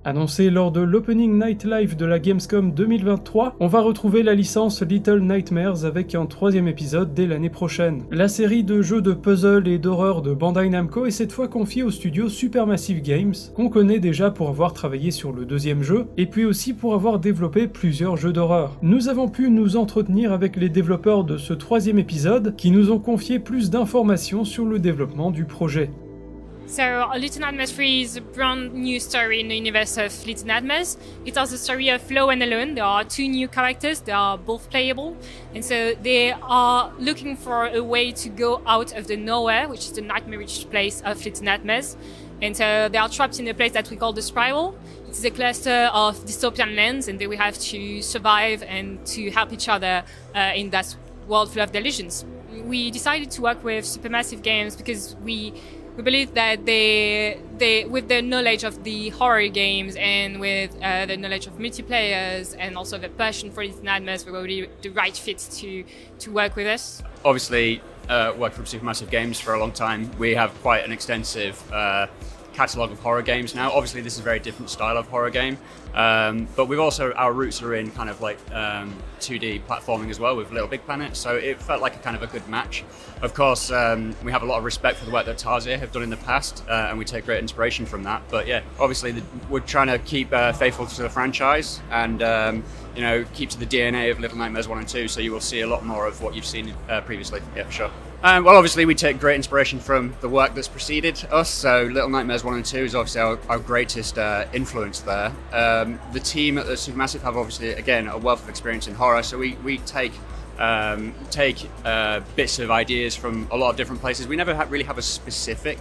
Annoncé lors de l'Opening Night Live de la Gamescom 2023, on va retrouver la licence Little Nightmares avec un 3e épisode dès l'année prochaine. La série de jeux de puzzle et d'horreur de Bandai Namco est cette fois confiée au studio Supermassive Games, qu'on connaît déjà pour avoir travaillé sur le 2e jeu, et puis aussi pour avoir développé plusieurs jeux d'horreur. Nous avons pu nous entretenir avec les développeurs de ce 3e épisode, qui nous ont confié plus d'informations sur le développement du projet. So, Little Nightmares 3 is a brand new story in the universe of Little Nightmares. It tells the story of Flo and Alone. There are 2 new characters, they are both playable, and so they are looking for a way to go out of the nowhere, which is the nightmarish place of Little Nightmares. And so they are trapped in a place that we call the Spiral. It's a cluster of dystopian lands, and they will have to survive and to help each other in that world full of delusions. We decided to work with Supermassive Games because we believe that they with their knowledge of the horror games and with the knowledge of multiplayers and also the passion for these nightmares were really the right fit to work with us. Obviously, worked from Supermassive Games for a long time. We have quite an extensive catalogue of horror games now. Obviously, this is a very different style of horror game, but we've also, our roots are in kind of like 2D platforming as well with Little Big Planet, so it felt like a kind of a good match. Of course, we have a lot of respect for the work that Tarsier have done in the past, and we take great inspiration from that. But yeah, obviously we're trying to keep faithful to the franchise and you know, keep to the DNA of Little Nightmares 1 and 2, so you will see a lot more of what you've seen previously. Yeah, for sure. Well, obviously we take great inspiration from the work that's preceded us, so Little Nightmares 1 and 2 is obviously our greatest influence there. The team at the Supermassive have obviously, again, a wealth of experience in horror, so we take bits of ideas from a lot of different places. We never really have a specific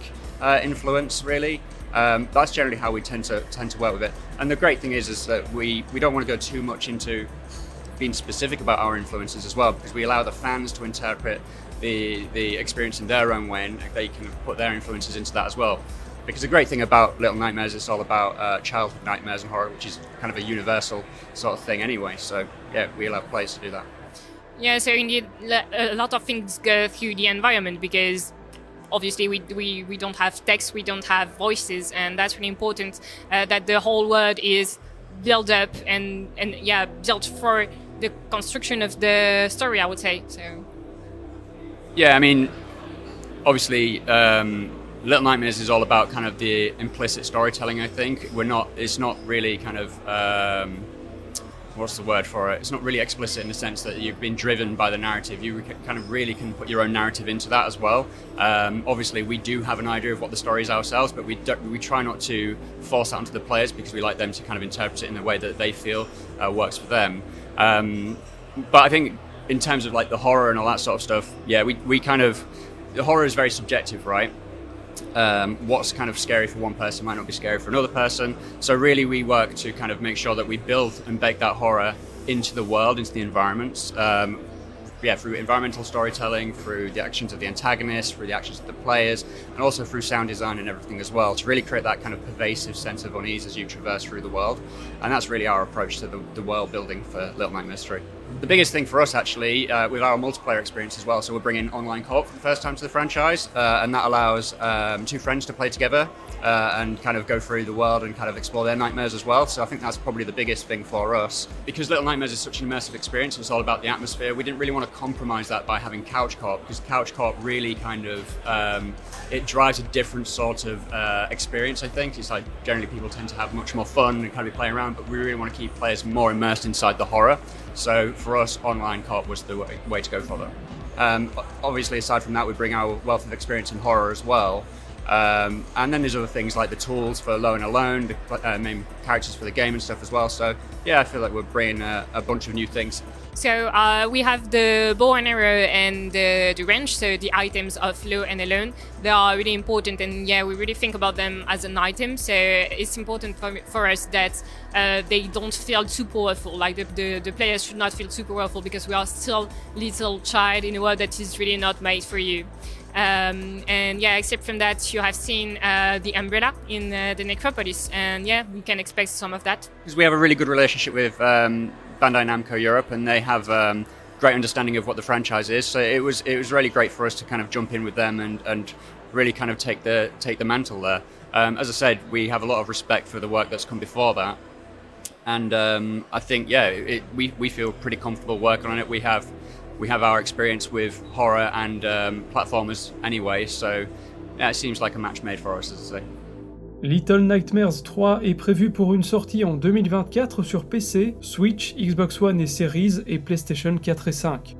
influence, really. That's generally how we tend to work with it. And the great thing is that we don't want to go too much into being specific about our influences as well, because we allow the fans to interpret the experience in their own way, and they can put their influences into that as well. Because the great thing about Little Nightmares is all about childhood nightmares and horror, which is kind of a universal sort of thing anyway. So yeah, we allow players to do that. Yeah, so indeed, a lot of things go through the environment because obviously we don't have text, we don't have voices, and that's really important that the whole world is built up and yeah, built for the construction of the story, I would say. So yeah, I mean, obviously Little Nightmares is all about kind of the implicit storytelling, I think. It's not really kind of what's the word for it? It's not really explicit in the sense that you've been driven by the narrative. You kind of really can put your own narrative into that as well. Obviously, we do have an idea of what the story is ourselves, but we try not to force that onto the players because we like them to kind of interpret it in the way that they feel works for them. But I think in terms of like the horror and all that sort of stuff, yeah, we kind of, the horror is very subjective, right? What's kind of scary for one person might not be scary for another person. So really we work to kind of make sure that we build and bake that horror into the world, into the environments. Through environmental storytelling, through the actions of the antagonists, through the actions of the players, and also through sound design and everything as well, to really create that kind of pervasive sense of unease as you traverse through the world. And that's really our approach to the world building for Little Nightmares 3. The biggest thing for us actually, with our multiplayer experience as well, so we're bringing online co-op for the first time to the franchise, and that allows 2 friends to play together and kind of go through the world and kind of explore their nightmares as well. So I think that's probably the biggest thing for us. Because Little Nightmares is such an immersive experience, it's all about the atmosphere, we didn't really want to compromise that by having couch co-op, because couch co-op really kind of, it drives a different sort of experience, I think. It's like generally people tend to have much more fun and kind of be playing around, but we really want to keep players more immersed inside the horror. So for us, online co-op was the way to go for that. Obviously, aside from that, we bring our wealth of experience in horror as well. And then there's other things like the tools for Lo and Alone, the main characters for the game and stuff as well. So yeah, I feel like we're bringing a bunch of new things. So we have the bow and arrow and the wrench, so the items of Lo and Alone. They are really important, and yeah, we really think about them as an item. So it's important for us that they don't feel too powerful. Like the players should not feel too powerful because we are still little child in a world that is really not made for you. And yeah, except from that, you have seen the umbrella in the Necropolis, and yeah, we can expect some of that. Because we have a really good relationship with Bandai Namco Europe, and they have great understanding of what the franchise is. So it was really great for us to kind of jump in with them and really kind of take the mantle there. As I said, we have a lot of respect for the work that's come before that, and I think we feel pretty comfortable working on it. We have our experience with horror and platformers anyway, so yeah, it seems like a match made for us, as I say. Little Nightmares 3 est prévu pour une sortie en 2024 sur PC, Switch, Xbox One et Series et PlayStation 4 et 5.